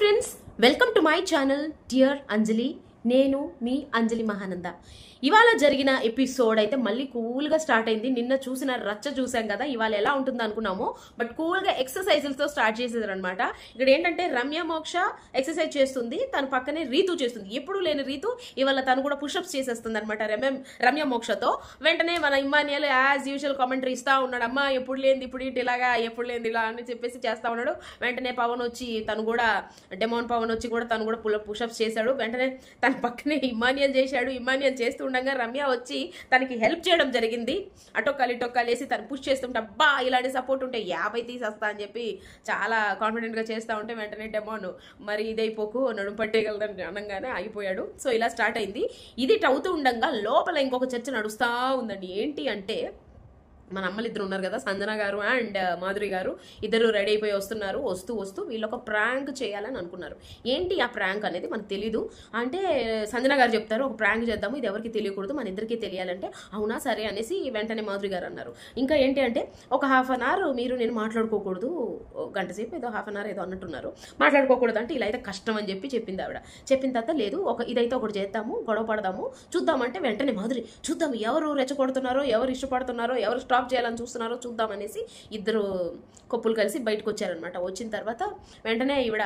Friends, welcome to my channel dear Anjali. నేను మీ అంజలి మహానంద. ఇవాళ జరిగిన ఎపిసోడ్ అయితే మళ్ళీ కూల్గా స్టార్ట్ అయింది. నిన్న చూసిన రచ్చ చూసాం కదా, ఇవాళ ఎలా ఉంటుంది అనుకున్నాము. బట్ కూల్గా ఎక్సర్సైజులతో స్టార్ట్ చేసేది అనమాట. ఇక్కడ ఏంటంటే రమ్య మోక్ష ఎక్సర్సైజ్ చేస్తుంది, తన పక్కనే రీతు చేస్తుంది. ఎప్పుడు లేని రీతు ఇవాళ తను కూడా పుషప్స్ చేసేస్తుంది అనమాట రమ్య మోక్షతో. వెంటనే మన ఇమ్మాన్యుయల్ యాజ్ యూజువల్ కామెంటరీ ఇస్తా ఉన్నాడు. అమ్మ ఎప్పుడు లేనిది ఇప్పుడు ఇటు ఇలాగా, ఎప్పుడు లేనిది ఇలా అని చెప్పేసి చేస్తా ఉన్నాడు. వెంటనే పవన్ వచ్చి తను కూడా డెమోన్ పవన్ వచ్చి కూడా తను కూడా పుషప్స్ చేశాడు. వెంటనే తన పక్కనే ఇమ్మాన్యుయల్ చేశాడు. ఇమ్మాన్యుయల్ చేస్తూ ఉండగా రమ్య వచ్చి తనకి హెల్ప్ చేయడం జరిగింది. అటొక్కలు ఇటొక్కలు వేసి తను పుష్ చేస్తుంటే అబ్బా ఇలాంటి సపోర్ట్ ఉంటే 50 తీసేస్తా అని చెప్పి చాలా కాన్ఫిడెంట్ గా చేస్తా ఉంటే వెంటనే డెమోన్ మరి ఇదైపోకు నడుము పట్టేయగలదని అనగానే ఆగిపోయాడు. సో ఇలా స్టార్ట్ అయింది. ఇది అవుతూ ఉండగా లోపల ఇంకొక చర్చ నడుస్తూ ఉందండి. ఏంటి అంటే మన అమ్మలు ఇద్దరు ఉన్నారు కదా, సంజన గారు అండ్ మాధురి గారు, ఇద్దరు రెడీ అయిపోయి వస్తున్నారు. వస్తూ వీళ్ళు ఒక ప్రాంక్ చేయాలని అనుకున్నారు. ఏంటి ఆ ప్రాంక్ అనేది మనకు తెలీదు. అంటే సంజన గారు చెప్తారు ఒక ప్రాంక్ చేద్దాము, ఇది ఎవరికి తెలియకూడదు, మన ఇద్దరికి తెలియాలంటే అవునా సరే అనేసి వెంటనే మాధురి గారు అన్నారు. ఇంకా ఏంటి అంటే ఒక హాఫ్ అన్ అవర్ మీరు నేను మాట్లాడుకోకూడదు, గంట సేపు ఏదో హాఫ్ అన్ అవర్ ఏదో అన్నట్టున్నారు, మాట్లాడుకోకూడదు అంటే ఇలా అయితే కష్టం అని చెప్పింది ఆవిడ. చెప్పిన తర్వాత లేదు ఇదైతే ఒకటి చేద్దాము, గొడవ పడదాము, చూద్దామంటే వెంటనే మాధురి చూద్దాం ఎవరు రెచ్చగొడుతున్నారో, ఎవరు ఇష్టపడుతున్నారో, ఎవరు స్టాప్ చేయాలని చూస్తున్నారో చూద్దామనేసి ఇద్దరు కప్పులు కలిసి బయటకు వచ్చారనమాట. వచ్చిన తర్వాత వెంటనే ఈవిడ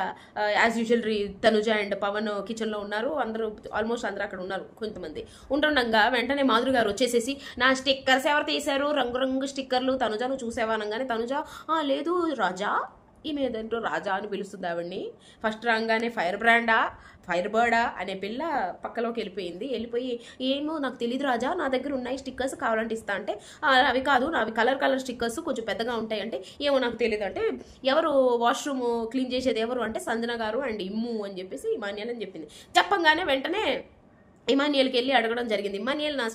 as usual Tanuja and Pavan కిచెన్లో ఉన్నారు. అందరూ ఆల్మోస్ట్ అందరూ అక్కడ ఉన్నారు. కొంతమంది ఉంటుండగా వెంటనే మాధురి గారు వచ్చేసేసి నా స్టిక్కర్స్ ఎవరు తీశారు, రంగురంగు స్టిక్కర్లు, తనుజను చూసేవా అనగానే తనుజ లేదు రాజా, ఈమె ఏదంటూ రాజా అని పిలుస్తుంది ఆవిడ్ని. ఫస్ట్ రాగానే ఫైర్ బర్డా అనే పిల్ల పక్కలోకి వెళ్ళిపోయి ఏమో నాకు తెలియదు రాజా, నా దగ్గర ఉన్నాయి స్టిక్కర్స్ కావాలంటే ఇస్తా అంటే అవి కాదు అవి కలర్ స్టిక్కర్స్ కొంచెం పెద్దగా ఉంటాయి అంటే ఏమో నాకు తెలియదు అంటే ఎవరు వాష్రూమ్ క్లీన్ చేసేది ఎవరు అంటే సంజన గారు అండ్ ఇమ్ము అని చెప్పేసి ఇమాన్యుయల్ అని చెప్పింది. చెప్పంగానే వెంటనే ఇమాన్యుయల్కి వెళ్ళి అడగడం జరిగింది. ఇమాన్యుయల్ నా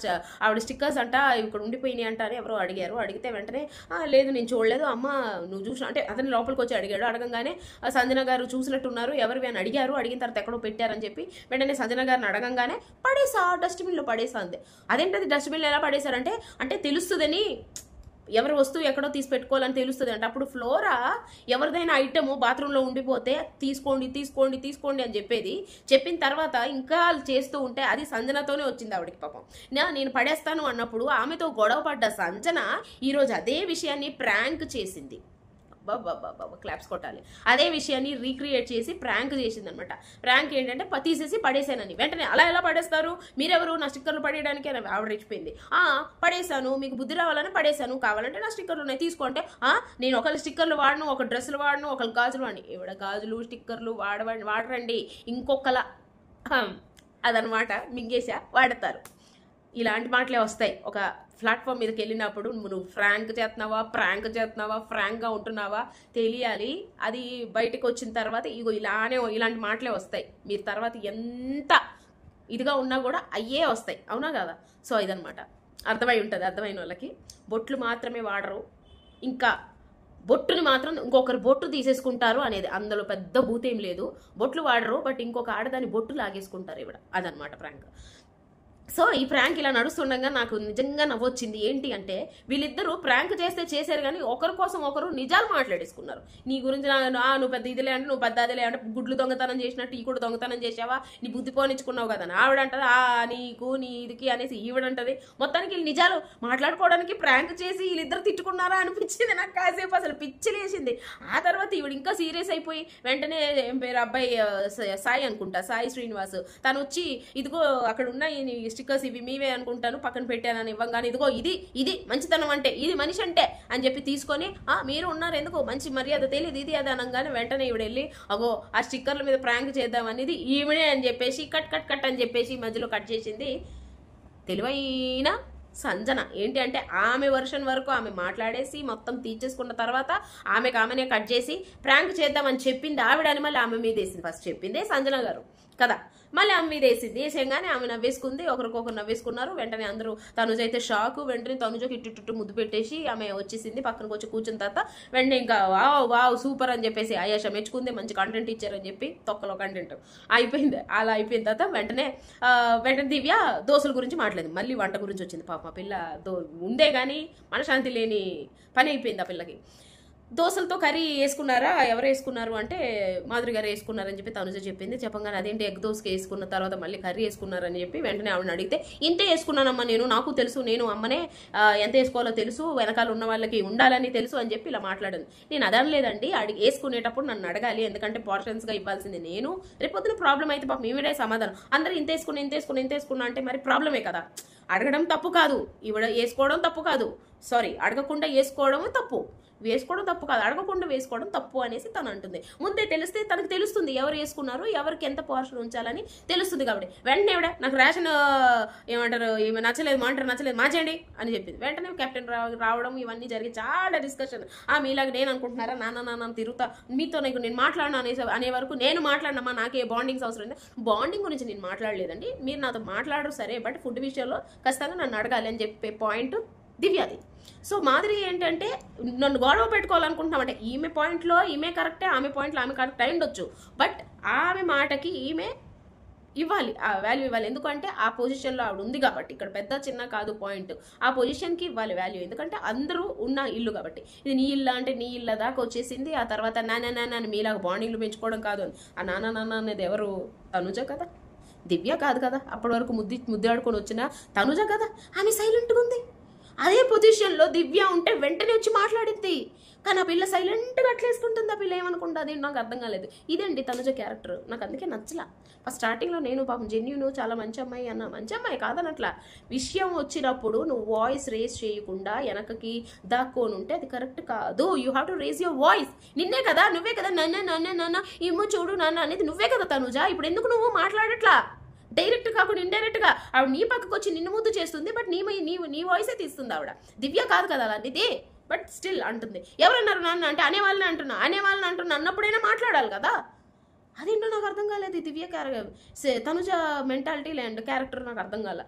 ఆవిడ స్టిక్కర్స్ అంట ఇక్కడ ఉండిపోయినాయి అంట అని ఎవరో అడిగారు. అడిగితే వెంటనే లేదు నేను చూడలేదు అమ్మ, నువ్వు చూసిన అంటే అతని లోపలికి వచ్చి అడిగాడు. అడగంగానే సంజన గారు చూసినట్టున్నారు, ఎవరివి అని అడిగారు. అడిగిన తర్వాత ఎక్కడో పెట్టారని చెప్పి వెంటనే సంజన గారిని అడగంగానే పడేసా, డస్ట్బిన్లో పడేసా అంది. అదేంటది డస్ట్బిన్లో ఎలా పడేశారంటే అంటే తెలుస్తుందని, ఎవరి వస్తువు ఎక్కడో తీసి పెట్టుకోవాలని తెలుస్తుంది అంటే. అప్పుడు ఫ్లోరా ఎవరిదైనా ఐటమ్ బాత్రూంలో ఉండిపోతే తీసుకోండి అని చెప్పిన తర్వాత ఇంకా చేస్తూ ఉంటే అది సంజనతోనే వచ్చింది ఆవిడకి. పాపం నేను పడేస్తాను అన్నప్పుడు ఆమెతో గొడవ పడ్డ సంజన ఈరోజు అదే విషయాన్ని ప్రాంక్ చేసింది. క్లాప్స్ కొట్టాలి. అదే విషయాన్ని రీక్రియేట్ చేసి ప్రాంక్ చేసింది అనమాట. ప్రాంక్ ఏంటంటే తీసేసి పడేసానని. వెంటనే అలా ఎలా పడేస్తారు, మీరెవరు నా స్టిక్కర్లు పడేయడానికి అని ఆవిడ రెచ్చిపోయింది. పడేసాను, మీకు బుద్ధి రావాలని పడేసాను, కావాలంటే నా స్టిక్కర్లు ఉన్నాయి తీసుకోంటే నేను ఒకళ్ళు స్టిక్కర్లు వాడను, ఒక డ్రెస్సులు వాడను, ఒకళ్ళు గాజులు వాడి. ఇవిడ గాజులు స్టిక్కర్లు వాడరండి, ఇంకొకలా అదనమాట మింగేసా వాడతారు. ఇలాంటి మాటలే వస్తాయి. ఒక ప్లాట్ఫామ్ మీదకి వెళ్ళినప్పుడు నువ్వు ప్రాంక్ చేస్తున్నావా, ఫ్రాంక్గా ఉంటున్నావా తెలియాలి. అది బయటకు వచ్చిన తర్వాత ఇలాంటి మాటలే వస్తాయి. మీరు తర్వాత ఎంత ఇదిగా ఉన్నా కూడా అయ్యే వస్తాయి, అవునా కదా? సో ఇదనమాట అర్థమైన వాళ్ళకి. బొట్లు మాత్రమే వాడరు, ఇంకా బొట్టుని మాత్రం ఇంకొకరు బొట్టు తీసేసుకుంటారు అనేది అందులో పెద్ద భూతేం లేదు. బొట్లు వాడరు, బట్ ఇంకొక ఆడదాని బొట్టు లాగేసుకుంటారు ఇవిడ. అదనమాట ప్రాంక్. సో ఈ ప్రాంక్ ఇలా నడుస్తుండగా నాకు నిజంగా నవ్వొచ్చింది. ఏంటి అంటే వీళ్ళిద్దరూ ప్రాంక్ చేశారు కానీ ఒకరి కోసం ఒకరు నిజాలు మాట్లాడేసుకున్నారు. నీ గురించి నువ్వు పెద్ద ఇదిలే అంటే, నువ్వు పెద్ద అదిలే అంటే, గుడ్లు దొంగతనం చేసినట్టు ఈ కూడా దొంగతనం చేసావా, నీ బుద్ధి పోనిచ్చుకున్నావు కదా ఆవిడంటది నీకు నీ ఇదికి అనేసి ఈవిడంటది. మొత్తానికి వీళ్ళు నిజాలు మాట్లాడుకోవడానికి ప్రాంక్ చేసి వీళ్ళిద్దరు తిట్టుకున్నారా అనిపించింది నాకు కాసేపు. అసలు పిచ్చిలేసింది. ఆ తర్వాత ఈవిడ ఇంకా సీరియస్ అయిపోయి వెంటనే ఏం పేరు అబ్బాయి సాయి అనుకుంటా, సాయి శ్రీనివాస్, తను వచ్చి ఇదిగో అక్కడ ఉన్నాయి స్టిక్కర్స్ ఇవి మీవే అనుకుంటాను పక్కన పెట్టానని ఇవ్వగానే ఇదిగో ఇది మంచితనం అంటే, ఇది మనిషి అంటే అని చెప్పి తీసుకొని మీరు ఉన్నారు ఎందుకు మంచి మర్యాద తెలియదు ఇది అది అనగానే వెంటనే ఈవిడ వెళ్ళి ఆ స్టిక్కర్ల మీద ప్రాంక్ చేద్దాం అనేది ఈవిడే అని చెప్పేసి కట్ అని చెప్పేసి మధ్యలో కట్ చేసింది తెలివైన సంజన. ఏంటి అంటే ఆమె వర్షన్ వరకు ఆమె మాట్లాడేసి మొత్తం తీర్చేసుకున్న తర్వాత ఆమెనే కట్ చేసి ప్రాంక్ చేద్దామని చెప్పింది ఆవిడని మళ్ళీ ఆమె మీద వేసింది. ఫస్ట్ చెప్పిందే సంజన గారు కదా, మళ్ళీ ఆమె మీద వేసేయంగానే ఆమె నవ్వేసుకుంది, ఒకరికొకరు నవ్వేసుకున్నారు. వెంటనే అందరూ తనుజ అయితే షాకు. వెంటనే తనుజకి ఇట్టు ముద్దు పెట్టేసి ఆమె వచ్చేసింది. పక్కనకి వచ్చి కూర్చున్న తర్వాత వెంటనే ఇంకా వావ్ సూపర్ అని చెప్పేసి ఆయాష మెచ్చుకుంది, మంచి కంటెంట్ ఇచ్చారని చెప్పి తొక్కలో కంటెంట్ అయిపోయింది. అలా అయిపోయిన తర్వాత వెంటనే దివ్య దోశల గురించి మాట్లాడింది. మళ్ళీ వంట గురించి వచ్చింది. పాప పిల్ల ఉందే కానీ మనశ్శాంతి లేని పని అయిపోయింది ఆ పిల్లకి. దోసలతో కర్రీ వేసుకున్నారా, ఎవరు వేసుకున్నారు అంటే మాధురి గారు వేసుకున్నారని చెప్పి తనుజ చెప్పింది. చెప్పగానే అదేంటి ఎగ్ దోసకి వేసుకున్న తర్వాత మళ్ళీ కర్రీ వేసుకున్నారని చెప్పి వెంటనే ఆవిడని అడిగితే, ఇంతే వేసుకున్నానమ్మా నేను, నాకు తెలుసు, నేను అమ్మనే ఎంత వేసుకోవాలో తెలుసు, వెనకాల ఉన్న వాళ్ళకి ఉండాలని తెలుసు అని చెప్పి ఇలా మాట్లాడింది. నేను అదనలేదండి, వేసుకునేటప్పుడు నన్ను అడగాలి, ఎందుకంటే పోర్షన్స్గా ఇవ్వాల్సింది నేను, రేపొద్దున ప్రాబ్లం అయితే పాపం మేమిడే సమాధానం, అందరూ ఇంత వేసుకున్నా అంటే మరి ప్రాబ్లమే కదా. అడగడం తప్పు కాదు, వేసుకోవడం తప్పు కాదు, సారీ అడగకుండా వేసుకోవడం తప్పు కాదు, అడగకుండా వేసుకోవడం తప్పు అనేసి తను అంటుంది. ముందే తెలిస్తే తనకు తెలుస్తుంది ఎవరు వేసుకున్నారు, ఎవరికి ఎంత పోర్షన్ ఉంచాలని తెలుస్తుంది. కాబట్టి వెంటనే నాకు రేషన్ ఏమంటారు నచ్చలేదు మార్చేయండి అని చెప్పింది. వెంటనే కెప్టెన్ రావడం ఇవన్నీ జరిగి చాలా డిస్కషన్. మీలాగా నేను అనుకుంటున్నారా, నాన్న తిరుగుతా మీతో నేను మాట్లాడినా అనే వరకు, నేను మాట్లాడినమ్మా నాకే బాండింగ్స్ అవసరం లేదు, బాండింగ్ గురించి నేను మాట్లాడలేదండి, మీరు నాతో మాట్లాడరు సరే, బట్ ఫుడ్ విషయంలో ఖచ్చితంగా నన్ను అడగాలి అని చెప్పే పాయింట్ దివ్యాది. సో మాధురి ఏంటంటే నన్ను గొడవ పెట్టుకోవాలనుకుంటున్నామంటే ఈమె పాయింట్లో ఈమె కరెక్టే, ఆమె పాయింట్లో ఆమె కరెక్ట్ అయి ఉండొచ్చు, బట్ ఆమె మాటకి ఈమె ఇవ్వాలి, ఆ వాల్యూ ఇవ్వాలి. ఎందుకంటే ఆ పొజిషన్లో ఆవిడ ఉంది కాబట్టి, ఇక్కడ పెద్ద చిన్న కాదు పాయింట్, ఆ పొజిషన్కి ఇవ్వాలి వాల్యూ. ఎందుకంటే అందరూ ఉన్న ఇల్లు కాబట్టి, ఇది నీ ఇల్లు అంటే నీ ఇళ్ళ దాకా వచ్చేసింది. ఆ తర్వాత నాన్న మీలాగా బాండింగ్లు పెంచుకోవడం కాదు అని, ఆ నాన్న అనేది ఎవరు, తనుజ కదా, దివ్య కాదు కదా. అప్పటి వరకు ముద్దాడుకొని వచ్చిన తనుజ కదా, ఆమె సైలెంట్గా ఉంది. అదే పొజిషన్లో దివ్య ఉంటే వెంటనే వచ్చి మాట్లాడింది, కానీ ఆ పిల్ల సైలెంట్గా అట్లేసుకుంటుంది. ఆ పిల్ల ఏమనుకుంటుంది నాకు అర్థం కాలేదు. ఇదండి తనుజ క్యారెక్టర్, నాకు అందుకే నచ్చలా. ఫస్ట్ స్టార్టింగ్లో నేను పాపం జెన్యూను చాలా మంచి అమ్మాయి అన్న, మంచి అమ్మాయి కాదనట్లా, విషయం వచ్చినప్పుడు నువ్వు వాయిస్ రేస్ చేయకుండా వెనకకి దాక్కొని ఉంటే అది కరెక్ట్ కాదు. You have to raise your voice. నిన్నే కదా, నువ్వే కదా నాన్న ఇమ్మో చూడు నాన్న అనేది నువ్వే కదా తనుజ. ఇప్పుడు ఎందుకు నువ్వు మాట్లాడట్లా, డైరెక్ట్ కాకుండా ఇండైరెక్ట్గా ఆవిడ నీ పక్కకు వచ్చి నిన్ను ముద్దు చేస్తుంది, బట్ నీ వాయిసే తీస్తుంది ఆవిడ. దివ్య కాదు కదా అలాంటిది, బట్ స్టిల్ అంటుంది. ఎవరన్నారు నాన్న అంటే అనేవాళ్ళని అంటున్నా అన్నప్పుడైనా మాట్లాడాలి కదా. అదేంటో నాకు అర్థం కాలేదు. దివ్య తనుజ మెంటాలిటీ అండ్ క్యారెక్టర్ నాకు అర్థం కాల.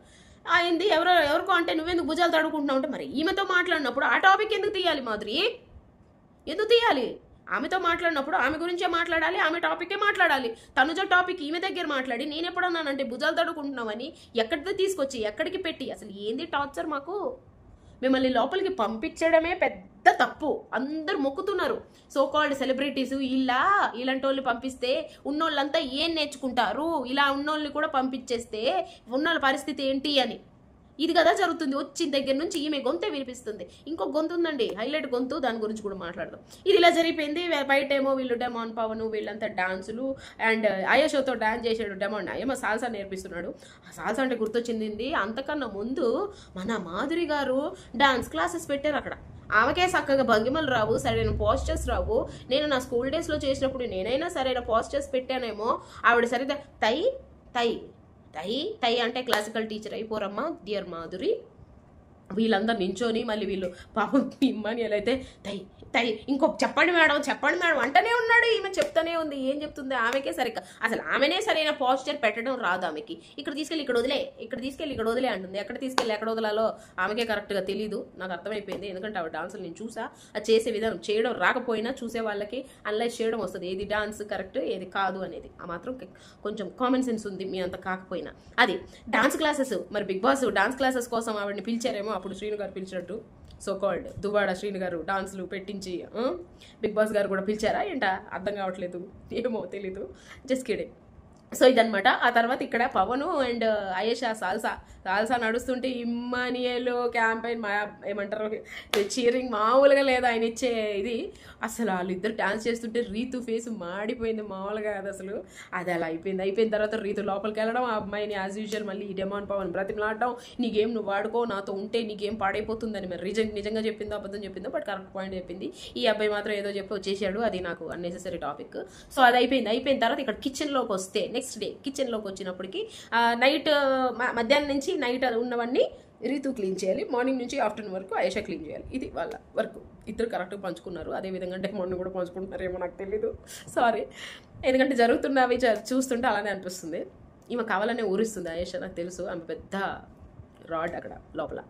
అయింది ఎవరికో అంటే నువ్వెందుకు భుజాలు తడుకుంటున్నావు అంటే, మరి ఈమెతో మాట్లాడినప్పుడు ఆ టాపిక్ ఎందుకు తీయాలి మాధురి, ఎందుకు తీయాలి? ఆమెతో మాట్లాడినప్పుడు ఆమె గురించే మాట్లాడాలి, ఆమె టాపికే మాట్లాడాలి. తనుజ టాపిక్ ఈమె దగ్గర మాట్లాడి నేను ఎప్పుడన్నానంటే భుజాలు తడుకుంటున్నామని ఎక్కడితో తీసుకొచ్చి ఎక్కడికి పెట్టి, అసలు ఏంది టార్చర్ మాకు? మిమ్మల్ని లోపలికి పంపించడమే పెద్ద తప్పు. అందరు మొక్కుతున్నారు సో కాల్డ్ సెలబ్రిటీస్, ఇలాంటి వాళ్ళు పంపిస్తే ఉన్నోళ్ళంతా ఏం నేర్చుకుంటారు, ఇలా ఉన్నోళ్ళని కూడా పంపించేస్తే ఉన్నోళ్ళ పరిస్థితి ఏంటి అని. ఇది కదా జరుగుతుంది. వచ్చిన దగ్గర నుంచి ఈమె గొంతే వినిపిస్తుంది. ఇంకో గొంతు ఉందండి, హైలైట్ గొంతు, దాని గురించి కూడా మాట్లాడదాం. ఇది ఇలా జరిగిపోయింది. బయటేమో వీళ్ళు డెమాన్ పవన్ వీళ్ళంతా డాన్సులు అండ్ అయోషోతో డాన్స్ చేసాడు. డెమాన్ ఏమో సాల్సా నేర్పిస్తున్నాడు. ఆ సాల్సా అంటే గుర్తొచ్చింది, అంతకన్నా ముందు మన మాధురి గారు డాన్స్ క్లాసెస్ పెట్టారు అక్కడ. ఆమెకే చక్కగా భంగిమలు రావు, సరైన పోస్టర్స్ రావు. నేను నా స్కూల్ డేస్లో చేసినప్పుడు నేనైనా సరైన పోస్టర్స్ పెట్టానేమో, ఆవిడ సరిగ్గా తై అంటే క్లాసికల్ టీచర్ అయిపోరమ్మా డియర్ మాధురి. వీళ్ళందరూ నించొని మళ్ళీ వీళ్ళు పాపం ఇమ్మని ఎలా అయితే తై ఇంకొక చెప్పండి మేడం అంటనే ఉన్నాడు. ఈమె చెప్తానే ఉంది, ఏం చెప్తుంది ఆమెకే సరిగ్గా, అసలు ఆమెనే సరైన పోస్చర్ పెట్టడం రాదు ఆమెకి. ఇక్కడ తీసుకెళ్ళి ఇక్కడ వదిలే అంటుంది. ఎక్కడ తీసుకెళ్ళి ఎక్కడ వదలాలో ఆమెకే కరెక్ట్గా తెలీదు. నాకు అర్థమైపోయింది, ఎందుకంటే ఆవిడ డాన్సులు నేను చూసా. అది చేసే విధానం, చేయడం రాకపోయినా చూసే వాళ్ళకి అనలైజ్ చేయడం వస్తుంది, ఏది డాన్స్ కరెక్ట్ ఏది కాదు అనేది. ఆ మాత్రం కొంచెం కామన్ సెన్స్ ఉంది మీ అంత కాకపోయినా. అది డాన్స్ క్లాసెస్, మరి బిగ్ బాస్ డాన్స్ క్లాసెస్ కోసం ఆవిడని పిలిచారేమో, అప్పుడు శ్రీను గారు పిలిచినట్టు సో కాల్డ్ దువ్వాడ శ్రీను గారు డాన్స్లు పెట్టించి బిగ్ బాస్ గారు కూడా పిలిచారా ఏంటా అర్థం కావట్లేదు, ఏమో తెలీదు, జస్ట్ కిడింగ్. సో ఇదనమాట. ఆ తర్వాత ఇక్కడ పవను అండ్ అయేషా సాల్సా నడుస్తుంటే ఇమ్మానియలో క్యాంపెయిన్ ఏమంటారు చీరింగ్ మామూలుగా లేదా ఆయన ఇచ్చే ఇది. అసలు వాళ్ళిద్దరు డాన్స్ చేస్తుంటే రీతు ఫేస్ మాడిపోయింది, మామూలుగా కాదు అసలు. అది అలా అయిపోయిన తర్వాత రీతు లోపలికి వెళ్ళడం, ఆ అమ్మాయిని యాజ్ యూజువల్ మళ్ళీ ఈ డెమాన్ పవన్ బ్రతిమలాడడం, నీ గేమ్ నువ్వు వాడుకో, నాతో ఉంటే నీ గేమ్ పాడైపోతుందని. మరి నిజంగా చెప్పిందో అబద్ధం చెప్పిందో, బట్ కరెక్ట్ పాయింట్ చెప్పింది. ఈ అబ్బాయి మాత్రం ఏదో చెప్పి వచ్చేసాడు, అది నాకు అన్నెసెసరీ టాపిక్. సో అది అయిపోయిన తర్వాత ఇక్కడ కిచెన్లోకి వస్తే, నెక్స్ట్ డే కిచెన్లోకి వచ్చినప్పటికి నైట్ మధ్యాహ్నం నుంచి నైట్ ఉన్నవన్నీ రీతు క్లీన్ చేయాలి, మార్నింగ్ నుంచి ఆఫ్టర్నూన్ వరకు అయేషా క్లీన్ చేయాలి. ఇది వాళ్ళ వర్క్. ఇద్దరు కరెక్ట్గా పంచుకున్నారు. అదేవిధంగా డెమాన్ కూడా పంచుకుంటున్నారేమో నాకు తెలీదు, సారీ. ఎందుకంటే జరుగుతున్నవి చూస్తుంటే అలానే అనిపిస్తుంది. ఈమె కావాలనే ఊరిస్తుంది అయేషా, నాకు తెలుసు. ఆమె పెద్ద రాడ్ అక్కడ లోపల.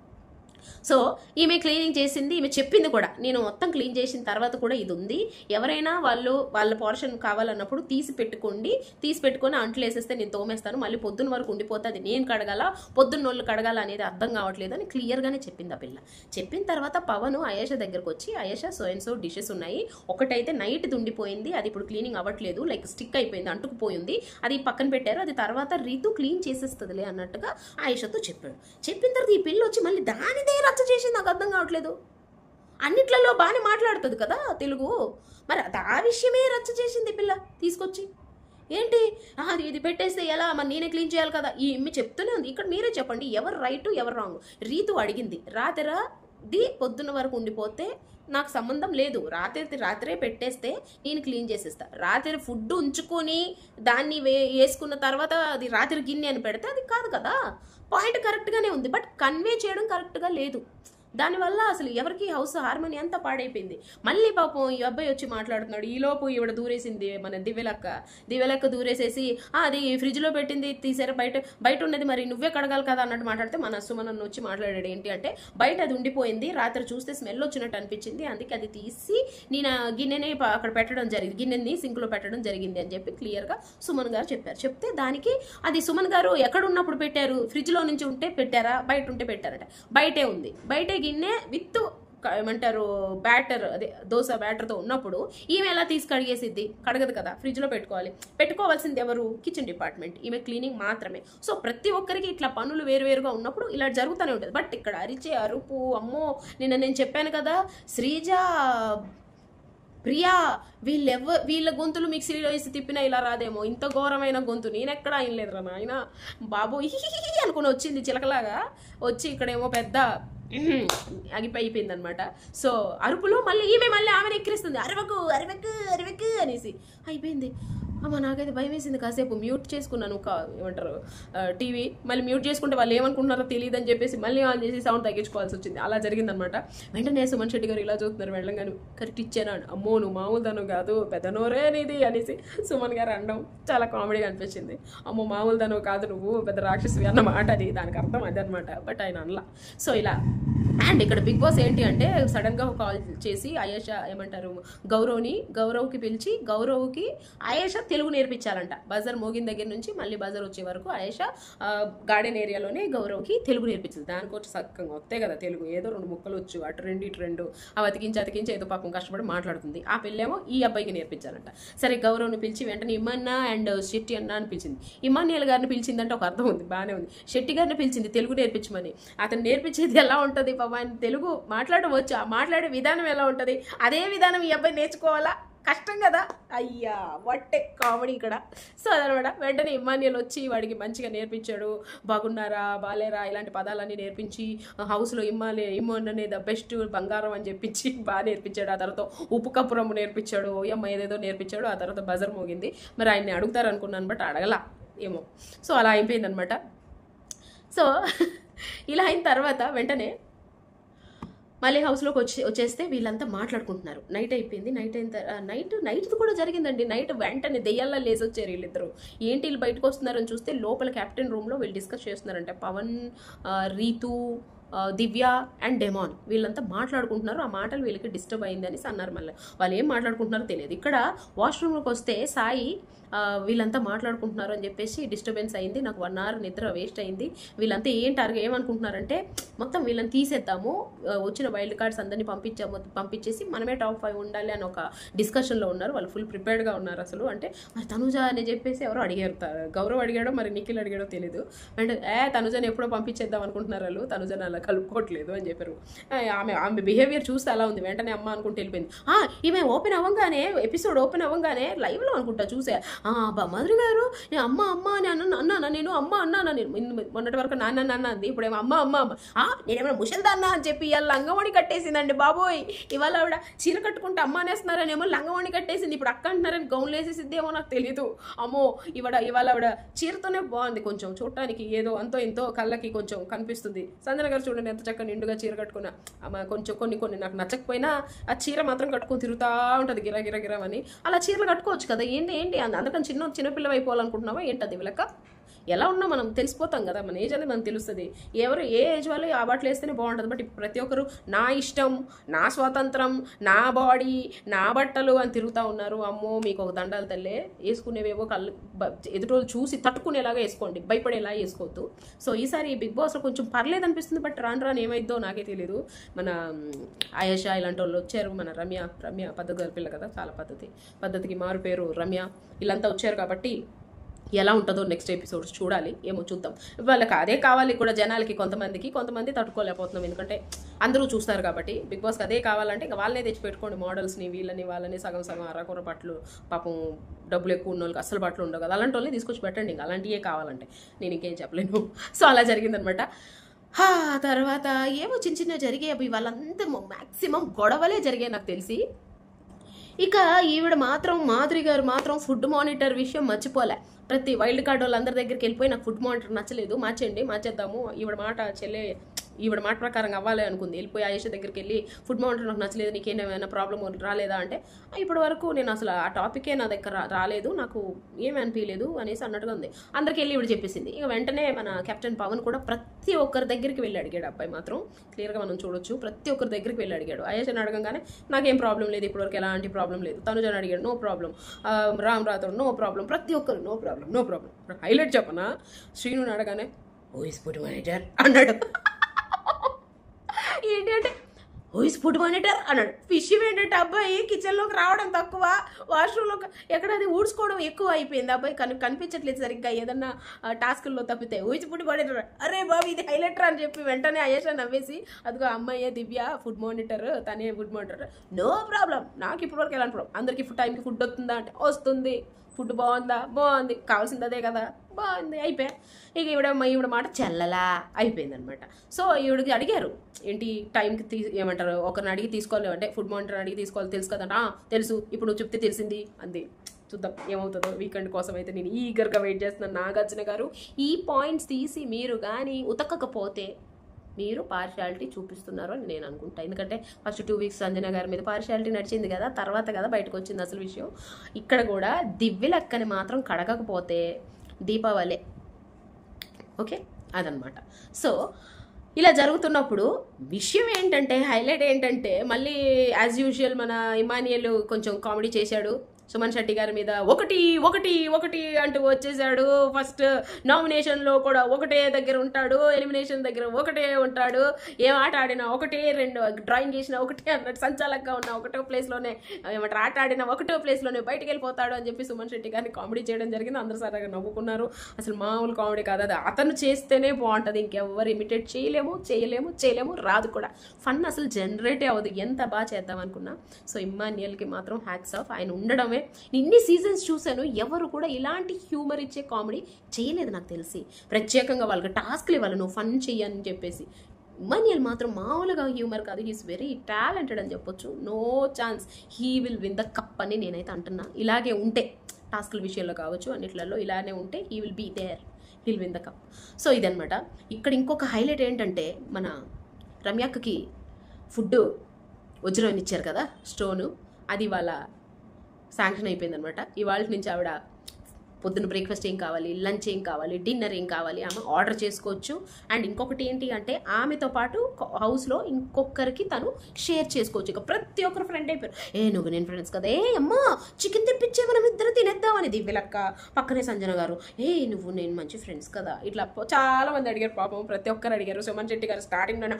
సో ఈమె క్లీనింగ్ చేసింది, ఈమె చెప్పింది కూడా, నేను మొత్తం క్లీన్ చేసిన తర్వాత కూడా ఇది ఉంది, ఎవరైనా వాళ్ళ పోర్షన్ కావాలన్నప్పుడు తీసి పెట్టుకొని అంట్లు వేసేస్తే నేను తోమేస్తాను, మళ్ళీ పొద్దున్న వరకు ఉండిపోతే అది నేను కడగాల, పొద్దున్న వాళ్ళు కడగాల అనేది అర్థం కావట్లేదు అని క్లియర్గానే చెప్పింది ఆ పిల్ల. చెప్పిన తర్వాత పవన్ అయేషా దగ్గరకు వచ్చి, Ayesha so and so dishes ఉన్నాయి, ఒకటైతే నైట్ ఉండిపోయింది, అది ఇప్పుడు క్లీనింగ్ అవ్వట్లేదు, లైక్ స్టిక్ అయిపోయింది, అంటుకుపోయింది, అది పక్కన పెట్టారు, అది తర్వాత రీతు క్లీన్ చేసేస్తుందిలే అన్నట్టుగా అయేషాతో చెప్పాడు. చెప్పిన తర్వాత ఈ పిల్ల వచ్చి మళ్ళీ దానిదే రచ్చ చేసి నాకు అర్థం కావట్లేదు. అన్నిట్లలో బాగానే మాట్లాడుతుంది కదా తెలుగు, మరి ఆ విషయమే రచ్చ చేసింది పిల్ల తీసుకొచ్చి. ఏంటి అది ఇది పెట్టేస్తే ఎలా, మరి నేనే క్లీన్ చేయాలి కదా, ఈ ఇమ్మి చెప్తూనే ఉంది. ఇక్కడ మీరే చెప్పండి ఎవరు రైట్ ఎవరు రాంగ్. రీతు అడిగింది, రాత్రి పొద్దున్న వరకు ఉండిపోతే నాకు సంబంధం లేదు, రాత్రే పెట్టేస్తే నేను క్లీన్ చేసేస్తా, రాత్రి ఫుడ్ ఉంచుకొని దాన్ని వేసుకున్న తర్వాత అది రాత్రి గిన్నె అని పెడితే అది కాదు కదా. పాయింట్ కరెక్ట్గానే ఉంది, బట్ కన్వే చేయడం కరెక్ట్గా లేదు. దానివల్ల అసలు ఎవరికి హౌస్ హార్మోని అంతా పాడైపోయింది. మళ్ళీ పాపం ఈ అబ్బాయి వచ్చి మాట్లాడుతున్నాడు, ఈలోపు ఈవిడ దూరేసింది మన దివ్యలక్క దూరేసేసి అది ఫ్రిడ్జ్లో పెట్టింది తీసారా, బయట ఉన్నది మరి నువ్వే కడగాలి కదా అన్నట్టు మాట్లాడితే మన సుమనన్ను వచ్చి మాట్లాడాడు. ఏంటి అంటే బయట అది ఉండిపోయింది, రాత్రి చూస్తే స్మెల్ వచ్చినట్టు అనిపించింది, అందుకే అది తీసి నేను గిన్నెని అక్కడ పెట్టడం జరిగింది, గిన్నెని సింక్లో పెట్టడం జరిగింది అని చెప్పి క్లియర్గా సుమన్ గారు చెప్పారు. చెప్తే దానికి అది సుమన్ గారు ఎక్కడ ఉన్నప్పుడు పెట్టారు, ఫ్రిడ్జ్లో నుంచి ఉంటే పెట్టారా బయట ఉంటే పెట్టారట, బయటే ఉంది, బయటే గిన్నె విత్ ఏమంటారు బ్యాటర్, అదే దోశ బ్యాటర్తో ఉన్నప్పుడు ఈమె ఎలా తీసి కడిగేసిద్ది, కడగదు కదా, ఫ్రిడ్జ్లో పెట్టుకోవాల్సింది ఎవరు, కిచెన్ డిపార్ట్మెంట్, ఈమె క్లీనింగ్ మాత్రమే. సో ప్రతి ఒక్కరికి ఇట్లా పనులు వేరువేరుగా ఉన్నప్పుడు ఇలా జరుగుతూనే ఉంటుంది. బట్ ఇక్కడ అరిచే అరుపు, అమ్మో నేను చెప్పాను కదా శ్రీజ ప్రియా వీళ్ళ గొంతులు మిక్సీలో వేసి తిప్పినా ఇలా రాదేమో, ఇంత ఘోరమైన గొంతు నేనెక్కడా అయినలేదు రా నాయన బాబు అనుకుని వచ్చింది చిలకలాగా వచ్చి, ఇక్కడేమో పెద్ద అయిపోయింది అనమాట. సో అరుపులో మళ్ళీ ఆమెను ఎక్కిరిస్తుంది, అరవకు అనేసి అయిపోయింది. అమ్మ నాకైతే భయం వేసింది, కాసేపు మ్యూట్ చేసుకున్నాను, ఏమంటారు టీవీ, మళ్ళీ మ్యూట్ చేసుకుంటే వాళ్ళు ఏమనుకుంటున్నారో తెలియదు అని చెప్పేసి మళ్ళీ ఆన్ చేసి సౌండ్ తగ్గించుకోవాల్సి వచ్చింది. అలా జరిగిందనమాట. వెంటనే సుమన్ శెట్టి గారు ఇలా చూస్తున్నారు, వెళ్ళంగానే కరెక్ట్ ఇచ్చాను, అమ్మో నువ్వు మామూలు దాను కాదు పెద్ద నోరే అనేది అనేసి సుమన్ గారు అనడం చాలా కామెడీగా అనిపించింది. అమ్మో మామూలు దాను కాదు నువ్వు పెద్ద రాక్షసివి అన్నమాట, అది దానికి అర్థం అది అనమాట. బట్ ఆయన అనలా. సో ఇలా అండ్ ఇక్కడ బిగ్ బాస్ ఏంటి అంటే సడన్గా కాల్ చేసి అయేషా ఏమంటారు గౌరవ్కి పిలిచి గౌరవ్కి అయేషా తెలుగు నేర్పించాలంట. బజర్ మోగిన దగ్గర నుంచి మళ్ళీ బజర్ వచ్చే వరకు అయేషా గార్డెన్ ఏరియాలోనే గౌరవ్కి తెలుగు నేర్పించింది. దానికొచ్చి చక్కగా వస్తే కదా తెలుగు, ఏదో 2 ముక్కలు వచ్చు, అటు రెండు అవి అతికించి ఏదో పాపం కష్టపడి మాట్లాడుతుంది. ఆ పిల్లేమో ఈ అబ్బాయికి నేర్పించాలంట. సరే గౌరవ్ని పిలిచి వెంటనే ఇమ్మన్నా అండ్ శెట్టి అన్న అని పిలిచింది. ఇమ్మాన్యుయల్ గారిని పిలిచిందంటే ఒక అర్థం ఉంది, బాగానే ఉంది. శెట్టి గారిని పిలిచింది తెలుగు నేర్పించమని. అతను నేర్పించేది ఎలా ఉంటుంది పాపం, ఆయన తెలుగు మాట్లాడడం వచ్చు, ఆ మాట్లాడే విధానం ఎలా ఉంటుంది, అదే విధానం ఈ అబ్బాయి నేర్చుకోవాలా, కష్టం కదా. అయ్యా వట్టే కామెడీ ఇక్కడ. సో అదనమాట. వెంటనే ఇమ్మాన్యుయల్ వచ్చి వాడికి మంచిగా నేర్పించాడు, బాగున్నారా బాలేరా ఇలాంటి పదాలన్నీ నేర్పించి హౌస్లో ఇమ్మన్ అనేది బెస్ట్ బంగారం అని చెప్పించి బాగా నేర్పించాడు. ఆ తర్వాత ఉప్పు కప్పురమ్ము నేర్పించాడు, ఓయమ్మ ఏదేదో నేర్పించాడు. ఆ తర్వాత బజర్ మోగింది. మరి ఆయన్ని అడుగుతారు అనుకున్నాను, బట్ అడగలా ఏమో. సో అలా అయిపోయిందనమాట. సో ఇలా అయిన తర్వాత వెంటనే మళ్ళీ హౌస్లోకి వచ్చేస్తే వీళ్ళంతా మాట్లాడుకుంటున్నారు. నైట్ అయిపోయింది. నైట్ కూడా జరిగిందండి. నైట్ వెంటనే దెయ్యాల్లో లేసి వచ్చారు వీళ్ళిద్దరు. ఏంటి వీళ్ళు బయటకు వస్తున్నారని చూస్తే లోపల క్యాప్టెన్ రూమ్లో వీళ్ళు డిస్కస్ చేస్తున్నారంటే పవన్, రీతు, దివ్య అండ్ డెమాన్ వీళ్ళంతా మాట్లాడుకుంటున్నారు. ఆ మాటలు వీళ్ళకి డిస్టర్బ్ అయింది అనేసి అన్నారు. మళ్ళీ వాళ్ళు ఏం మాట్లాడుకుంటున్నారో తెలియదు. ఇక్కడ వాష్రూమ్లోకి వస్తే సాయి వీళ్ళంతా మాట్లాడుకుంటున్నారు అని చెప్పేసి డిస్టర్బెన్స్ అయింది, నాకు 1 hour నిద్ర వేస్ట్ అయింది. వీళ్ళంతా ఏమనుకుంటున్నారంటే మొత్తం వీళ్ళని తీసేద్దాము, వచ్చిన వైల్డ్ కార్డ్స్ అందరినీ పంపించేసి మనమే టాప్ 5 ఉండాలి అని ఒక డిస్కషన్లో ఉన్నారు. వాళ్ళు ఫుల్ ప్రిపేర్డ్గా ఉన్నారు అసలు. అంటే మరి తనుజ అని చెప్పేసి ఎవరో అడిగారు, గౌరవ్ అడిగాడో మరి నిఖిల్ అడిగాడో తెలియదు. అంటే తనుజని ఎప్పుడో పంపించేద్దాం అనుకుంటున్నారు వాళ్ళు, తనుజని అలా కలుపుకోవట్లేదు అని చెప్పారు. ఆమె బిహేవియర్ చూస్తే అలా ఉంది. వెంటనే అమ్మ అనుకుంటూ వెళ్ళిపోయింది. ఈమె ఎపిసోడ్ ఓపెన్ అవ్వగానే లైవ్లో అనుకుంటా చూసా, మధురి గారు నేను అమ్మ అని అన్నానా, నేను అమ్మ అన్నానా, నేను మొన్నటి వరకు నాన్న అంది, ఇప్పుడేమో అమ్మ నేనేమైనా ముసలిదాన్నా అని చెప్పి ఇవాళ లంగవణి కట్టేసిందండి బాబోయ్. ఇవాళ ఆవిడ చీర కట్టుకుంటే అమ్మ అనేస్తున్నారనేమో లంగవణి కట్టేసింది, ఇప్పుడు అక్క అంటున్నారని గౌన్లు వేసేసిద్దేమో నాకు తెలియదు. అమ్మో ఇవాళ ఆవిడ చీరతోనే బాగుంది, కొంచెం చూడటానికి ఏదో అంతో ఇంతో కళ్ళకి కొంచెం కనిపిస్తుంది. సంజన గారు చూడండి ఎంత చక్కగా నిండుగా చీర కట్టుకున్నా. కొంచెం కొన్ని నాకు నచ్చకపోయినా ఆ చీర మాత్రం కట్టుకొని తిరుగుతూ ఉంటుంది గిరా అని. అలా చీరలు కట్టుకోవచ్చు కదా, ఏంటి అందుకని చిన్నపిల్ల అయిపోవాలనుకుంటున్నావా ఏంటది వీళ్ళక? ఎలా ఉన్నా మనం తెలిసిపోతాం కదా, మన ఏజ్ అనేది మనకు తెలుస్తుంది. ఎవరు ఏ ఏజ్ వాళ్ళు ఆ బట్టలు వేస్తేనే బాగుంటుంది. బట్ ప్రతి ఒక్కరు నా ఇష్టం, నా స్వాతంత్రం, నా బాడీ, నా బట్టలు అని తిరుగుతూ ఉన్నారు. అమ్మో మీకు ఒక దండాలు తల్లే, వేసుకునేవేవో కళ్ళు ఎదుటోళ్ళు చూసి తట్టుకునేలాగా వేసుకోండి, భయపడేలా వేసుకోవద్దు. సో ఈసారి బిగ్ బాస్లో కొంచెం పర్లేదు అనిపిస్తుంది. బట్ రాను రాను ఏమైద్దో నాకే తెలియదు. మన ఆయేషా ఇలాంటి వాళ్ళు వచ్చారు, మన రమ్య పద్ధతి గల పిల్ల కదా, చాలా పద్ధతికి మారు పేరు రమ్య, వీళ్ళంతా వచ్చారు కాబట్టి ఎలా ఉంటుందో నెక్స్ట్ ఎపిసోడ్స్ చూడాలి. ఏమో చూద్దాం. వాళ్ళకి అదే కావాలి కూడా జనాలకి, కొంతమంది తట్టుకోలేకపోతున్నాం. ఎందుకంటే అందరూ చూస్తారు కాబట్టి. బిగ్ బాస్కి అదే కావాలంటే ఇంకా వాళ్ళనే తెచ్చి పెట్టుకోండి, మోడల్స్ని, వాళ్ళని సగం అరకొర బట్టలు, పాపం డబ్బులు ఎక్కువ ఉన్న వాళ్ళకి అసలు బట్టలు ఉండవు కదా, అలాంటి వాళ్ళని తీసుకొచ్చి పెట్టండి. ఇంకా అలాంటివే కావాలంటే నేను ఇంకేం చెప్పలేను. సో అలా జరిగిందనమాట. తర్వాత ఏమో చిన్న జరిగాయి అవి, వాళ్ళంతా మ్యాక్సిమం గొడవలే జరిగాయి నాకు తెలిసి. ఇక ఈవిడ మాత్రం, మాధురి గారు మాత్రం ఫుడ్ మానిటర్ విషయం మర్చిపోలే. ప్రతి వైల్డ్ కార్డ్ వాళ్ళందరి దగ్గరికి వెళ్ళిపోయి నాకు ఫుడ్ మానిటర్ నచ్చలేదు, మార్చేద్దాము, ఈవిడ మాట ప్రకారం అవ్వాలి అనుకుంది. వెళ్ళిపోయి ఆయేషా దగ్గరికి వెళ్ళి ఫుడ్ మానిటర్ నాకు నచ్చలేదు, నీకేమైనా ప్రాబ్లం రాలేదా అంటే, ఇప్పటి వరకు నేను అసలు ఆ టాపికే నా దగ్గర రాలేదు, నాకు ఏమీ అనిపించలేదు అనేసి అన్నట్టుగా ఉంది. అందరికి వెళ్ళి ఈవిడ చెప్పేసింది. ఇక వెంటనే మన కెప్టెన్ పవన్ కూడా ప్రతి ఒక్కరి దగ్గరికి వెళ్ళి అడిగాడు. అబ్బాయి మాత్రం క్లియర్గా మనం చూడొచ్చు, ప్రతి ఒక్కరి దగ్గరికి వెళ్ళి అడిగాడు. ఆయేషాని అడగంగానే నాకేం ప్రాబ్లం లేదు, ఇప్పటివరకు ఎలాంటి ప్రాబ్లం లేదు. తనుజని అడిగాడు, no problem. Ram Rathod no problem. ప్రతి ఒక్కరు నో ప్రాబ్లం. హైలైట్ చెప్పనా, శ్రీనుని అడగానే హూ ఇస్ ఫుడ్ మేనేజర్ అన్నాడు. ఏంటి అంటే హూ ఇస్ ఫుడ్ మానిటర్ అన్నాడు. విషయం ఏంటంటే అబ్బాయి కిచెన్లోకి రావడం తక్కువ, వాష్రూమ్లోకి ఎక్కడ అది ఊడ్చుకోవడం ఎక్కువ అయిపోయింది. అబ్బాయి కనిపించట్లేదు సరిగ్గా, ఏదన్నా టాస్కుల్లో తప్పితే. హూ ఇస్ ఫుడ్ మానిటర్, అరే బాబు ఇది హైలైటర్ అని చెప్పి వెంటనే ఆయేషా నవ్వేసి, అదిగో అమ్మాయి దివ్య ఫుడ్ మానిటర్, తనే ఫుడ్ మానిటర్, నో ప్రాబ్లం, నాకు ఇప్పటివరకు ఎలాంటి ప్రాబ్లం. అందరికీ టైంకి ఫుడ్ వస్తుందా అంటే వస్తుంది. ఫుడ్ బాగుంది, కావాల్సింది అదే కదా, బాగుంది, అయిపోయా. ఇక ఈవిడ మాట చెల్లలా అయిపోయింది అనమాట. సో ఈవిడికి అడిగారు, ఏంటి టైంకి ఏమంటారు, ఒకరిని అడిగి తీసుకోవాలి అంటే ఫుడ్ మానిటర్ అడిగి తీసుకోవాలి, తెలుసు కదంట. తెలుసు, ఇప్పుడు నువ్వు చెప్తే తెలిసింది అంది. చూద్దాం ఏమవుతుందో. వీకెండ్ కోసం అయితే నేను ఈగర్గా వెయిట్ చేస్తున్నాను. నాగార్జున గారు ఈ పాయింట్స్ తీసి మీరు కానీ ఉతకకపోతే మీరు పార్షియాలిటీ చూపిస్తున్నారు అని నేను అనుకుంటా. ఎందుకంటే ఫస్ట్ 2 వీక్స్ సంజన గారి మీద పార్షియాలిటీ నడిచింది కదా, తర్వాత కదా బయటకు వచ్చింది అసలు విషయం. ఇక్కడ కూడా దివ్య లెక్కని మాత్రం కడగకపోతే దీపావళి. ఓకే, అదనమాట. సో ఇలా జరుగుతున్నప్పుడు విషయం ఏంటంటే, హైలైట్ ఏంటంటే, మళ్ళీ యాజ్ యూజువల్ మన ఇమానియల్ కొంచెం కామెడీ చేశాడు సుమన్ శెట్టి గారి మీద. ఒకటి అంటూ వచ్చేసాడు. ఫస్ట్ నామినేషన్లో కూడా ఒకటే దగ్గర ఉంటాడు, ఎలిమినేషన్ దగ్గర ఒకటే ఉంటాడు. ఏం ఆట ఆడినా ఒకటే, డ్రాయింగ్ చేసినా ఒకటే అన్నట్టు, సంచాలకంగా ఉన్న ఒకటో ప్లేస్లోనే ఆట ఆడినా ఒకటో ప్లేస్లోనే బయటకు వెళ్ళిపోతాడు అని చెప్పి సుమన్ శెట్టి గారిని కామెడీ చేయడం జరిగింది. అందరూ సరదాగా నవ్వుకున్నారు. అసలు మామూలు కామెడీ కాదు అది, అతను చేస్తేనే బాగుంటుంది, ఇంకెవ్వరు ఇమిటేట్ చేయలేము, రాదు కూడా. ఫన్ అసలు జనరేటే అవ్వదు ఎంత బాగా చేద్దాం అనుకున్నా. సో ఇమ్మాన్యుయల్కి మాత్రం హ్యాట్స్ ఆఫ్. ఆయన ఉండడమే, ఇన్ని సీజన్స్ చూశాను, ఎవరు కూడా ఇలాంటి హ్యూమర్ ఇచ్చే కామెడీ చేయలేదు నాకు తెలిసి. ప్రత్యేకంగా వాళ్ళకి టాస్క్లు ఇవ్వాలి, నువ్వు ఫన్ చెయ్యని చెప్పేసి. ఇమ్మాన్యుయల్ మాత్రం మామూలుగా హ్యూమర్ కాదు, హీస్ వెరీ టాలెంటెడ్ అని చెప్పొచ్చు. No chance he will win the cup అని నేనైతే అంటున్నా. ఇలాగే ఉంటే టాస్క్ల విషయంలో కావచ్చు, అన్నిట్లలో ఇలానే ఉంటే he will be there, will win the cup. So ఇదనమాట. ఇక్కడ ఇంకొక హైలైట్ ఏంటంటే, మన రమ్యక్కకి ఫుడ్ వజ్రం ఇచ్చారు కదా, స్టోను, అది వాళ్ళ శాంక్షన్ అయిపోయింది అనమాట. ఇవాళ నుంచి ఆవిడ పొద్దున్న బ్రేక్ఫాస్ట్ ఏం కావాలి, లంచ్ ఏం కావాలి, డిన్నర్ ఏం కావాలి ఆమె ఆర్డర్ చేసుకోవచ్చు. అండ్ ఇంకొకటి ఏంటి అంటే, ఆమెతో పాటు హౌస్లో ఇంకొకరికి తను షేర్ చేసుకోవచ్చు. ఇక ప్రతి ఒక్కరు ఫ్రెండ్ అయిపోయారు. నువ్వు నేను ఫ్రెండ్స్ కదా, అమ్మా చికెన్ తెప్పించే మనం ఇద్దరు తినేద్దామని దివ్యలక్క, పక్కనే సంజన గారు, నువ్వు నేను మంచి ఫ్రెండ్స్ కదా, ఇట్లా చాలా మంది అడిగారు. పాపం ప్రతి ఒక్కరు అడిగారు. సుమన్ శెట్టి గారు స్టార్టింగ్లోనే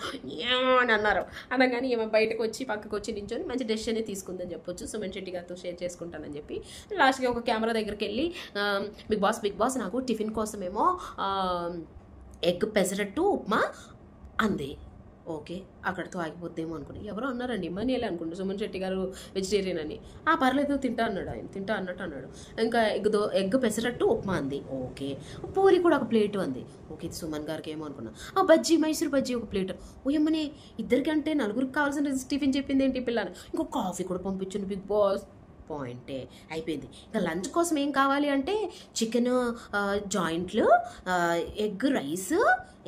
అని అన్నారు. అనగానే ఏమో బయటకు వచ్చి పక్కకు వచ్చి నించొని మంచి డెసిషన్ తీసుకుందని చెప్పొచ్చు. సుమన్ శెట్టి గారితో షేర్ చేసుకుంటానని చెప్పి లాస్ట్గా ఒక కెమెరా దగ్గరికి వెళ్ళి, బిగ్ బాస్ నాకు టిఫిన్ కోసమేమో ఎగ్ పెసరట్టు ఉప్మా అంది. ఓకే, అక్కడితో ఆగిపోద్దేమో అనుకుని ఎవరో అన్నారండి, ఇమ్మనియలే అనుకుంటా, సుమన్ శెట్టి గారు వెజిటేరియన్ అని. పర్లేదు తింటా అన్నాడు, ఆయన తింటా అన్నట్టు అన్నాడు. ఇంకా ఎగ్ పెసరట్టు ఉప్మా అంది. ఓకే, పూరి కూడా ఒక ప్లేటు అంది. ఓకే, ఇది సుమన్ గారికి ఏమో అనుకున్నా. బజ్జీ, మైసూర్ బజ్జీ ఒక ప్లేట్. ఏమని ఇద్దరికంటే నలుగురికి కావాల్సిన టిఫిన్ చెప్పింది ఏంటి పిల్లని. ఇంకో కాఫీ కూడా పంపించండి బిగ్ బాస్. పాయింటే అయిపోయింది. ఇంకా లంచ్ కోసం ఏం కావాలి అంటే, చికెన్ జాయింట్లు, ఎగ్ రైస్,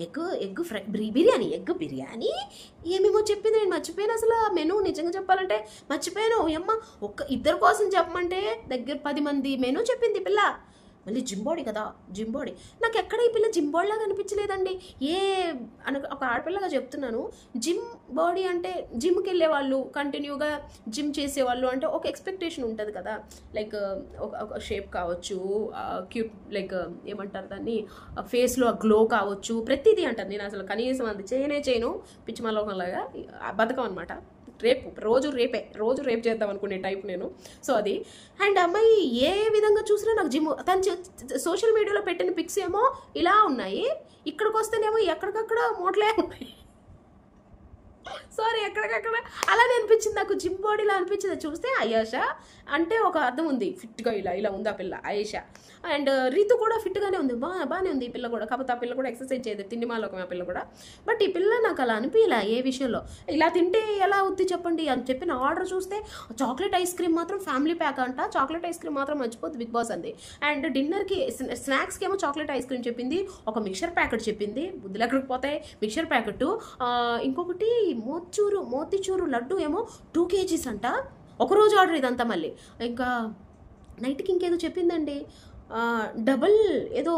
ఎగ్ బిర్యానీ ఏమేమో చెప్పింది. నేను మర్చిపోయాను అసలు మెనూ, నిజంగా చెప్పాలంటే మర్చిపోయాను. అమ్మ ఇద్దరి కోసం చెప్పమంటే దగ్గర 10 మంది మెనూ చెప్పింది పిల్ల. మళ్ళీ జిమ్ బాడీ కదా, జిమ్ బాడీ. నాకు ఎక్కడ ఈ పిల్ల జిమ్ బాడీలాగా అనిపించలేదండి. ఏ ఒక ఆడపిల్లగా చెప్తున్నాను. జిమ్ బాడీ అంటే జిమ్కి వెళ్ళే వాళ్ళు, కంటిన్యూగా జిమ్ చేసేవాళ్ళు అంటే ఒక ఎక్స్పెక్టేషన్ ఉంటుంది కదా. లైక్ ఒక షేప్ కావచ్చు, క్యూట్, లైక్ ఏమంటారు దాన్ని, ఫేస్లో గ్లో కావచ్చు, ప్రతిదీ అంటారు. నేను అసలు కనీసం అది చేయను, పిచ్చిమలోకంలాగా బతకం అనమాట. రోజు రేప్ చేద్దాం అనుకునే టైప్ నేను. సో అది. అండ్ అమ్మాయి ఏ విధంగా చూసినా నాకు జిమ్, తను సోషల్ మీడియాలో పెట్టిన పిక్స్ ఏమో ఇలా ఉన్నాయి, ఇక్కడికి వస్తేనేమో ఎక్కడికక్కడ మోట్లే ఉన్నాయి. సారీ, ఎక్కడికక్కడ అలానే అనిపించింది నాకు, జిమ్ బాడీలా అనిపించింది. చూస్తే అయేషా అంటే ఒక అర్థం ఉంది, ఫిట్గా ఇలా ఉంది ఆ పిల్ల అయేషా. అండ్ రీతు కూడా ఫిట్గానే ఉంది, బాగానే ఉంది ఈ పిల్ల కూడా. కాకపోతే ఆ పిల్ల కూడా ఎక్సర్సైజ్ చేయదు, తిండి మాలోకం ఆ పిల్ల కూడా. బట్ ఈ పిల్ల నాకు అలా అనిపించలే ఏ విషయంలో. ఇలా తింటే ఎలా అవుద్ది చెప్పండి అని చెప్పిన ఆర్డర్ చూస్తే చాక్లెట్ ఐస్ క్రీమ్ మాత్రం ఫ్యామిలీ ప్యాక్ అంట, చాక్లెట్ ఐస్ క్రీమ్ మాత్రం మర్చిపోద్ది బిగ్ బాస్ అంది. అండ్ డిన్నర్కి స్నాక్స్కి ఏమో చాక్లెట్ ఐస్ క్రీమ్ చెప్పింది, ఒక మిక్చర్ ప్యాకెట్ చెప్పింది, బుద్ధులు ఎక్కడికి పోతాయి మిక్చర్ ప్యాకెట్. ఇంకొకటి మోతిచూరు లడ్డు ఏమో 2 kgs అంట. ఒకరోజు ఆర్డర్ ఇదంతా. మళ్ళీ ఇంకా నైట్కి ఇంకేదో చెప్పిందండి, డబల్ ఏదో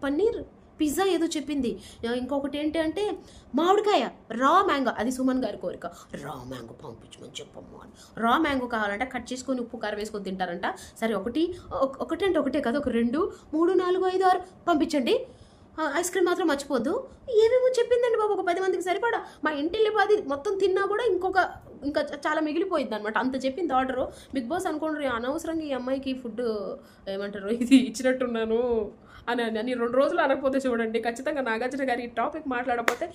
పన్నీర్ పిజ్జా ఏదో చెప్పింది. ఇంకొకటి ఏంటి అంటే మామిడికాయ రా మ్యాంగో, అది సుమన్ గారి కోరిక, రా మ్యాంగో పంపించమని చెప్పమ్మా అని. రా మ్యాంగో కావాలంటే కట్ చేసుకొని ఉప్పు కారం వేసుకొని తింటారంట. సరే ఒకటంటే ఒకటే కదా, ఒక 2, 3, 4, 5, 6 పంపించండి. ఐస్ క్రీమ్ మాత్రం మర్చిపోద్దు. ఏమేమో చెప్పిందండి బాబు, ఒక 10 మందికి సరిపడా. మా ఇంటిల్లి 10 మొత్తం తిన్నా కూడా ఇంకా చాలా మిగిలిపోయింది అనమాట, అంత చెప్పింది ఆర్డరు. బిగ్ బాస్ అనుకోండి అనవసరంగా ఈ అమ్మాయికి ఫుడ్ ఏమంటారు ఇది ఇచ్చినట్టున్నాను అని 2 రోజులు అనకపోతే చూడండి, ఖచ్చితంగా నాగార్జున గారి ఈ టాపిక్ మాట్లాడకపోతే,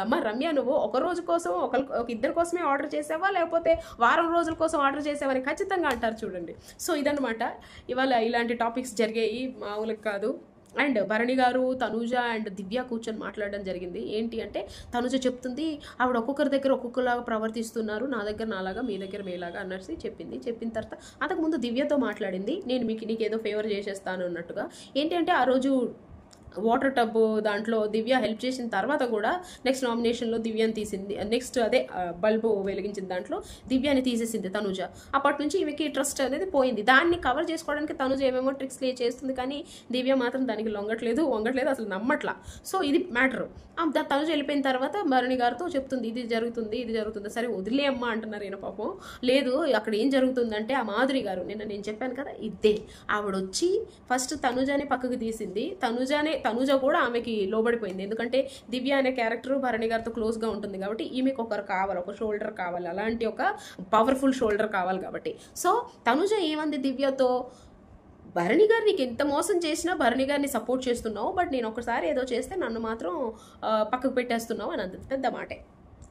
అమ్మ రమ్య నువ్వు ఒక రోజు కోసం ఒక ఇద్దరి కోసమే ఆర్డర్ చేసావా, లేకపోతే వారం రోజుల కోసం ఆర్డర్ చేసావా అని ఖచ్చితంగా అంటారు చూడండి. సో ఇదనమాట ఇవాళ ఇలాంటి టాపిక్స్ జరిగాయి, మామూలుగా కాదు. అండ్ భరణి గారు, తనూజ అండ్ దివ్య కూర్చొని మాట్లాడడం జరిగింది. ఏంటి అంటే తనూజ చెప్తుంది, ఆవిడ ఒక్కొక్కరి దగ్గర ఒక్కొక్కలాగా ప్రవర్తిస్తున్నారు, నా దగ్గర నాలాగా, మీ దగ్గర మీలాగా అన్నట్టు చెప్పింది. చెప్పిన తర్వాత అంతకుముందు దివ్యతో మాట్లాడింది, నేను నీకేదో ఫేవర్ చేసేస్తాను అన్నట్టుగా. ఏంటి అంటే ఆ రోజు వాటర్ టబ్ దాంట్లో దివ్య హెల్ప్ చేసిన తర్వాత కూడా నెక్స్ట్ నామినేషన్లో దివ్యని తీసింది. నెక్స్ట్ అదే బల్బు వెలిగించిన దాంట్లో దివ్యాని తీసేసింది తనుజ. అప్పటి నుంచి ఈమెకి ట్రస్ట్ అనేది పోయింది. దాన్ని కవర్ చేసుకోవడానికి తనుజ ఏమేమో ట్రిక్స్ చేస్తుంది, కానీ దివ్య మాత్రం దానికి వంగట్లేదు, అసలు నమ్మట్లా. సో ఇది మ్యాటర్. తనుజ వెళ్ళిపోయిన తర్వాత భరణి గారితో చెప్తుంది, ఇది జరుగుతుంది. సరే వదిలే అమ్మ అంటున్నారు ఈయన పాపం. లేదు అక్కడ ఏం జరుగుతుందంటే ఆ మాధురి గారు, నేను చెప్పాను కదా ఇదే, ఆవిడొచ్చి ఫస్ట్ తనుజాని పక్కకు తీసింది. తనుజ కూడా ఆమెకి లోబడిపోయింది. ఎందుకంటే దివ్య అనే క్యారెక్టర్ భరణి గారితో క్లోజ్గా ఉంటుంది కాబట్టి ఈమెకు ఒకరు కావాలి, ఒక షోల్డర్ కావాలి, అలాంటి ఒక పవర్ఫుల్ షోల్డర్ కావాలి కాబట్టి. సో తనుజ ఏమంది దివ్యతో, భరణి గారు నీకు ఎంత మోసం చేసినా భరణి గారిని సపోర్ట్ చేస్తున్నావు, బట్ నేను ఒకసారి ఏదో చేస్తే నన్ను మాత్రం పక్కకు పెట్టేస్తున్నావు అని అంత పెద్ద మాటే.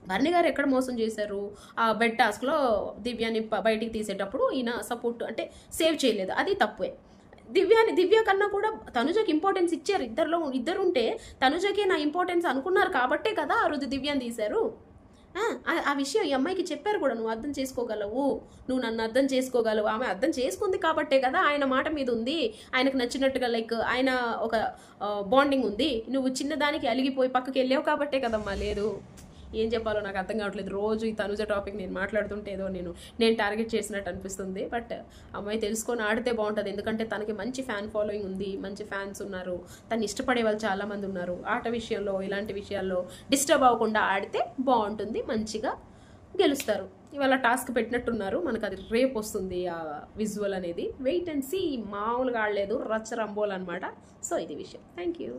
భరణి గారు ఎక్కడ మోసం చేశారు, ఆ బెడ్ టాస్క్లో దివ్యాని బయటికి తీసేటప్పుడు ఈయన సపోర్ట్ అంటే సేవ్ చేయలేదు, అది తప్పే. దివ్య కన్నా కూడా తనుజకి ఇంపార్టెన్స్ ఇచ్చారు. ఇద్దరు ఉంటే తనుజకే నా ఇంపార్టెన్స్ అనుకున్నారు కాబట్టే కదా ఆ రోజు దివ్యాని తీశారు. ఆ విషయం ఈ అమ్మాయికి చెప్పారు కూడా, నువ్వు అర్థం చేసుకోగలవు, నువ్వు నన్ను అర్థం చేసుకోగలవు. ఆమె అర్థం చేసుకుంది కాబట్టే కదా ఆయన మాట మీద ఉంది, ఆయనకు నచ్చినట్టుగా లైక్ ఆయన ఒక బాండింగ్ ఉంది. నువ్వు చిన్నదానికి అలిగిపోయి పక్కకి వెళ్ళావు కాబట్టే కదమ్మా. లేదు ఏం చెప్పాలో నాకు అర్థం కావట్లేదు. రోజు ఈ తనుజ టాపిక్ నేను మాట్లాడుతుంటే ఏదో నేను టార్గెట్ చేసినట్టు అనిపిస్తుంది. బట్ అమ్మాయి తెలుసుకొని ఆడితే బాగుంటుంది, ఎందుకంటే తనకి మంచి ఫ్యాన్ ఫాలోయింగ్ ఉంది, మంచి ఫ్యాన్స్ ఉన్నారు, తను ఇష్టపడే వాళ్ళు చాలామంది ఉన్నారు. ఆట విషయంలో ఇలాంటి విషయాల్లో డిస్టర్బ్ అవ్వకుండా ఆడితే బాగుంటుంది, మంచిగా గెలుస్తారు. ఇవాళ టాస్క్ పెట్టినట్టున్నారు, మనకు అది రేపు వస్తుంది ఆ విజువల్ అనేది. Wait and see. మామూలుగా ఆడలేదు, రచ్చ రంబోల్ అనమాట. సో ఇది విషయం. Thank you.